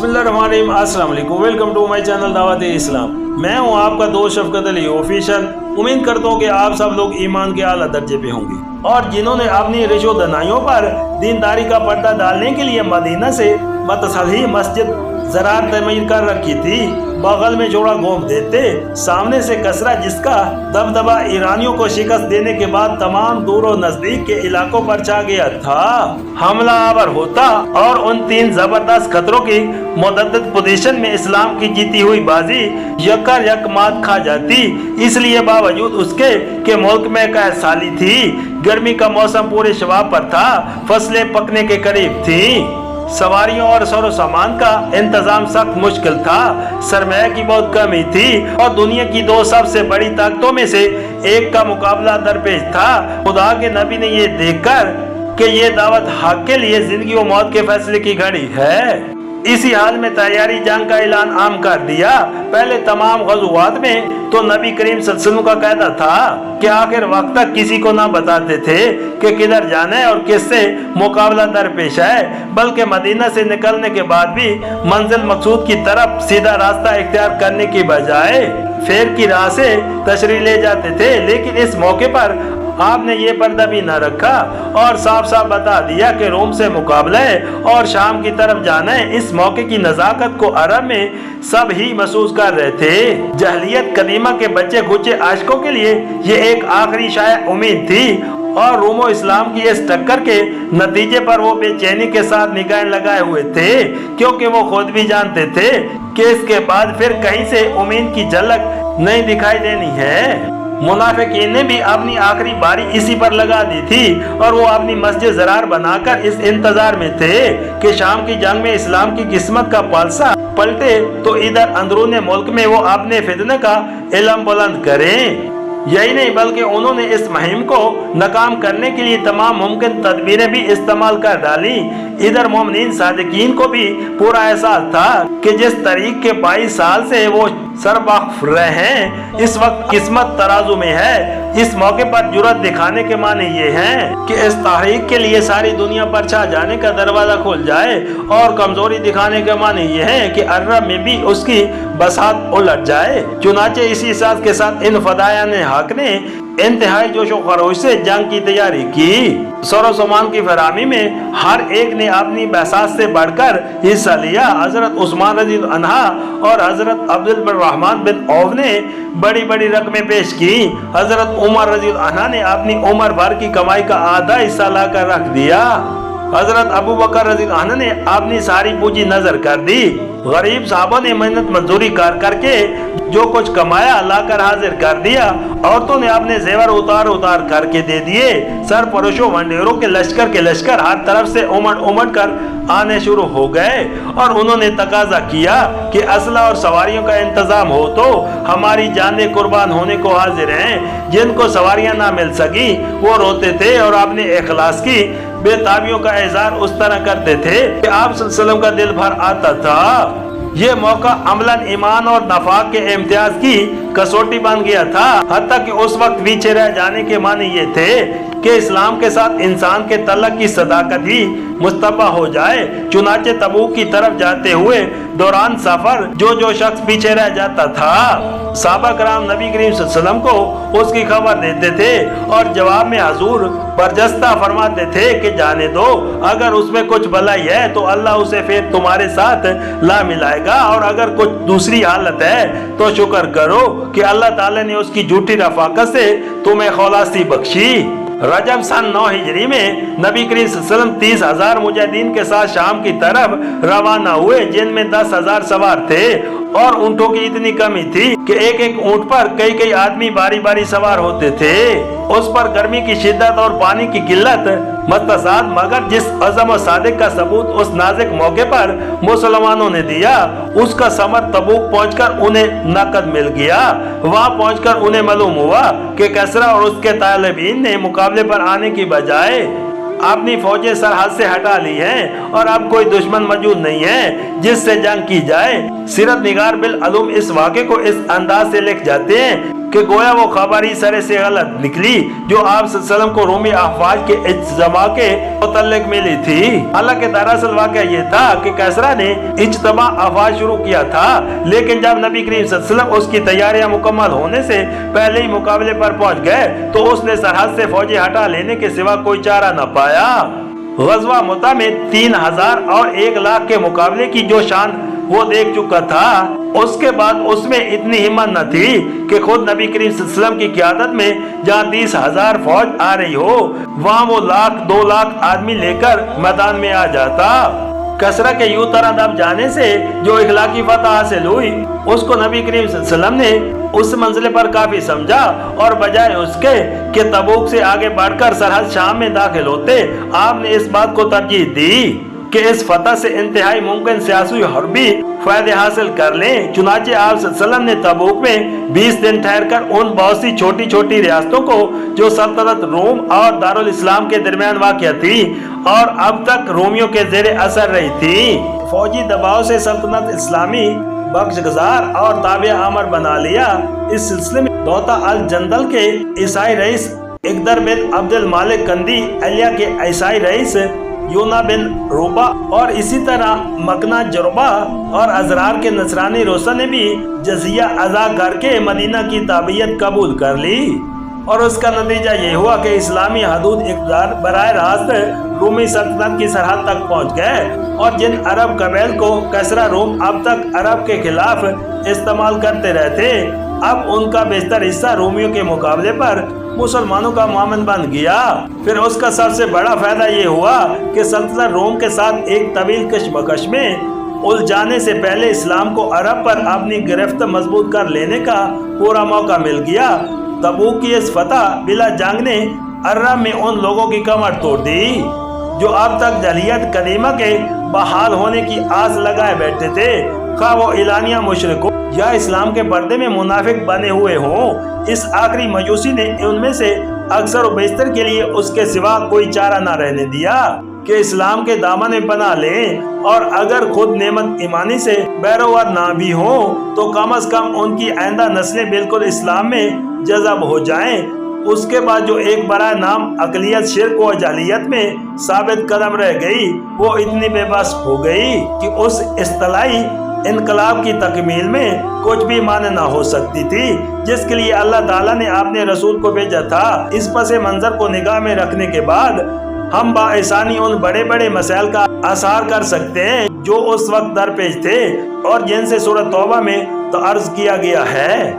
बिस्मिल्लाहिर्रहमानिर्रहीम। अस्सलाम वालेकुम। वेलकम टू माय चैनल दावत इस्लाम। मैं हूं आपका दोस्त शफकत अली ऑफिशियल। उम्मीद करता हूं कि आप सब लोग ईमान के आला दर्जे पे होंगे और जिन्होंने अपनी रिशो दनाइयों पर दीनदारी का पर्दा डालने के लिए मदीना से मतसली मस्जिद ज़रार तमीर कर रखी थी, बगल में जोड़ा गोम देते, सामने से कसरा जिसका दबदबा ईरानियों को शिकस्त देने के बाद तमाम दूर और नजदीक के इलाकों पर छा गया था। हमला आवर होता और उन तीन जबरदस्त खतरों की मुतअद्दिद पोजीशन में इस्लाम की जीती हुई बाजी यकर यक मात खा जाती। इसलिए बावजूद उसके कि मुल्क में कैद साली थी, गर्मी का मौसम पूरे शबाब पर था, फसलें पकने के करीब थी, सवारियों और सरो सामान का इंतजाम सख्त मुश्किल था, सरमाया की बहुत कमी थी और दुनिया की दो सबसे बड़ी ताकतों में से एक का मुकाबला दरपेश था। खुदा के नबी ने ये देखकर कि ये दावत हक के लिए जिंदगी और मौत के फैसले की घड़ी है, इसी हाल में तैयारी जंग का ऐलान आम कर दिया। पहले तमाम गज़वात में तो नबी करीम सल्लल्लाहु अलैहि वसल्लम का कहना था कि आखिर वक्त तक किसी को ना बताते थे कि किधर जाना है और किससे मुकाबला दरपेश है, बल्कि मदीना से निकलने के बाद भी मंजिल मकसूद की तरफ सीधा रास्ता इख्तियार करने की बजाय फेर की राह से तशरीह ले जाते थे। लेकिन इस मौके पर आपने ये पर्दा भी न रखा और साफ साफ बता दिया कि रोम से मुकाबला है और शाम की तरफ जाना है। इस मौके की नजाकत को अरब में सब ही महसूस कर रहे थे। जहलियत कदीमा के बच्चे खुचे आशिकों के लिए ये एक आखिरी शायद उम्मीद थी और रोमो इस्लाम की इस टक्कर के नतीजे पर वो बेचैनी के साथ निगाहें लगाए हुए थे, क्योंकि वो खुद भी जानते थे कि इसके बाद फिर कहीं से उम्मीद की झलक नहीं दिखाई देनी है। मुनाफिकीन ने भी अपनी आखिरी बारी इसी पर लगा दी थी और वो अपनी मस्जिद ज़रार बनाकर इस इंतजार में थे कि शाम की जंग में इस्लाम की किस्मत का पालसा पलटे तो इधर अंदरूनी मुल्क में वो अपने फितने का इल्म बुलंद करें। यही नहीं बल्कि उन्होंने इस मुहिम को नाकाम करने के लिए तमाम मुमकिन तदबीरें भी इस्तेमाल कर डाली। इधर मोमिनीन सादिकीन को भी पूरा एहसास था कि जिस तरीक के 22 साल से वो सरबख्फ रहे हैं, इस वक्त किस्मत तराजू में है। इस मौके पर जुर्रत दिखाने के माने ये हैं कि इस तहरीक के लिए सारी दुनिया पर छा जाने का दरवाजा खुल जाए और कमजोरी दिखाने के माने ये हैं कि अरब में भी उसकी बसात उलट जाए। चुनाचे इसी साथ के साथ इन फदायान हक ने इंतहाई जोशो खरोश से जंग की तैयारी की। सरो सामान की फरामी में हर एक ने अपनी बसात से बढ़कर हिस्सा लिया। हजरत उस्मान रज़ी अल्लाह अन्हा और हजरत अब्दुल रहमान बिन औफ ने बड़ी बड़ी रकमें पेश की। हजरत उमर रज़ी अल्लाह अन्हा ने अपनी उम्र भर की कमाई का आधा हिस्सा लाकर रख दिया। हजरत अबू बकर रज़ी अल्लाह अन्हु ने अपनी सारी पूंजी नजर कर दी। गरीब साहबों ने मेहनत मजदूरी कर करके जो कुछ कमाया लाकर हाजिर कर दिया। औरतों ने अपने जेवर उतार उतार करके दे दिए। सरपरोशों वंडेरों के लश्कर हर तरफ से उमड़ उमड़ कर आने शुरू हो गए और उन्होंने तकाजा किया कि असला और सवारियों का इंतजाम हो तो हमारी जानें कुर्बान होने को हाजिर हैं। जिनको सवारियां ना मिल सकी वो रोते थे और अपने इखलास की बेताबियों का इज़हार उस तरह करते थे कि आप सल्लल्लाहु अलैहि वसल्लम का दिल भर आता था। ये मौका अमलन ईमान और नफाक के इम्तियाज की कसौटी बन गया था। हत्ता कि उस वक्त पीछे रह जाने के माने ये थे कि इस्लाम के साथ इंसान के तल्लक की सदाकत ही मुस्तफा हो जाए। चुनाचे तबूक की तरफ जाते हुए दौरान सफर जो शख्स पीछे रह जाता था, साहबा कराम नबी करीम सल्लल्लाहु अलैहि वसल्लम को उसकी खबर देते थे और जवाब में हजूर बरजस्ता फरमाते थे कि जाने दो, अगर उसमें कुछ भलाई है तो अल्लाह उसे फिर तुम्हारे साथ ला मिलाएगा और अगर कुछ दूसरी हालत है तो शुक्र करो कि अल्लाह ताला ने उसकी झूठी रफाकत से तुम्हें खलासी बख्शी। रजब सन 9 हिजरी में नबी करीम सल्लल्लाहु अलैहि वसल्लम 30,000 मुजाहिदीन के साथ शाम की तरफ रवाना हुए, जिनमें 10,000 सवार थे और ऊंटों की इतनी कमी थी कि एक एक ऊंट पर कई आदमी बारी बारी सवार होते थे। उस पर गर्मी की शिद्दत और पानी की किल्लत मस्तसाद, मगर जिस अज़म और सादिक का सबूत उस नाजुक मौके पर मुसलमानों ने दिया उसका समर तबूक पहुंचकर उन्हें नकद मिल गया। वहां पहुंचकर उन्हें मालूम हुआ कि कसरा और उसके तालिबीन ने मुकाबले पर आने की बजाय अपनी फौजें सरहद से हटा ली हैं اور اب کوئی دشمن موجود نہیں ہے جس سے جنگ کی جائے۔ سیرت نگار بالعلوم اس واقعے کو اس انداز سے لکھ جاتے ہیں کہ گویا وہ خبر ہی سرے سے غلط نکلی جو آپ صلی اللہ علیہ وسلم کو رومی افواج کے اجتماع کے متعلق ملی تھی۔ حالانکہ دراصل واقعہ یہ تھا کہ کیسرا نے اجتماع افواج شروع کیا تھا، لیکن جب نبی کریم صلی اللہ علیہ وسلم اس کی تیاریاں مکمل ہونے سے پہلے ہی مقابلے پر پہنچ گئے تو اس نے سرحد سے فوجیں ہٹا لینے کے سوا کوئی چارہ نہ پایا۔ غزوہ مؤتہ میں 3000 اور 1 لاکھ کے مقابلے کی جو شان وہ دیکھ چکا تھا، اس کے بعد اس میں اتنی ہمت نہ تھی کہ خود نبی کریم صلی اللہ علیہ وسلم کی قیادت میں جہاں 30,000 فوج آ رہی ہو وہاں وہ 1,00,000-2 لاکھ آدمی لے کر میدان میں آ جاتا۔ کسرا کے یوں طرح دب جانے سے جو اخلاقی فتح حاصل ہوئی اس کو نبی کریم صلی اللہ علیہ وسلم نے اس منزل پر کافی سمجھا، اور بجائے اس کے کہ تبوک سے آگے بڑھ کر سرحد شام میں داخل ہوتے، آپ نے اس بات کو ترجیح دی کہ اس فتح سے انتہائی ممکن سیاسی حربی فائدے حاصل کر لیں۔ چنانچہ آپ صلی اللہ علیہ وسلم نے تبوک میں 20 دن ٹھہر کر ان بہت سی چھوٹی چھوٹی ریاستوں کو جو سلطنت روم اور دارالاسلام کے درمیان واقع تھی اور اب تک رومیوں کے زیر اثر رہی تھی، فوجی دباؤ سے سلطنت اسلامی بخش گزار اور تابع امر بنا لیا۔ اس سلسلے میں دوتا الجندل کے عیسائی رئیس اقدر بن عبد المالک کندی، الیہ کے عیسائی رئیس یونا بن روبا اور اسی طرح مکنا جربا اور ازرار کے نصرانی روسا نے بھی جزیہ ادا کر کے مدینہ کی تابعیت قبول کر لی، اور اس کا نتیجہ یہ ہوا کہ اسلامی حدود اقتدار براہ راست رومی سلطنت کی سرحد تک پہنچ گئے، اور جن عرب قبائل کو کسرا روم اب تک عرب کے خلاف استعمال کرتے رہتے، اب ان کا بیشتر حصہ رومیوں کے مقابلے پر مسلمانوں کا معاون بن گیا۔ پھر اس کا سب سے بڑا فائدہ یہ ہوا کہ سلطنت روم کے ساتھ ایک طویل کشمکش میں الجھانے سے پہلے اسلام کو عرب پر اپنی گرفت مضبوط کر لینے کا پورا موقع مل گیا۔ تبوک کی اس فتح بلا جنگ نے عرب میں ان لوگوں کی کمر توڑ دی جو اب تک جاہلیت قدیمہ کے بحال ہونے کی آس لگائے بیٹھے تھے، خواہ وہ اعلانیہ مشرک یا اسلام کے پردے میں منافق بنے ہوئے ہوں۔ اس آخری مجوسی نے ان میں سے اکثر و بیشتر کے لیے اس کے سوا کوئی چارہ نہ رہنے دیا کہ اسلام کے دامن میں پناہ لیں، اور اگر خود نعمت ایمانی سے بیروار نہ بھی ہوں تو کم از کم ان کی آئندہ نسلیں بالکل اسلام میں جذب ہو جائیں۔ اس کے بعد جو ایک برائے نام اقلیت شرک و جاہلیت میں ثابت قدم رہ گئی وہ اتنی بے بس ہو گئی کہ اس اصطلاحی انقلاب کی تکمیل میں کچھ بھی معنی نہ ہو سکتی تھی جس کے لیے اللہ تعالیٰ نے اپنے رسول کو بھیجا تھا۔ اس پس منظر کو نگاہ میں رکھنے کے بعد ہم بآسانی ان بڑے بڑے مسائل کا اثار کر سکتے ہیں جو اس وقت درپیش تھے اور جن سے سورۃ توبہ میں عرض کیا گیا ہے۔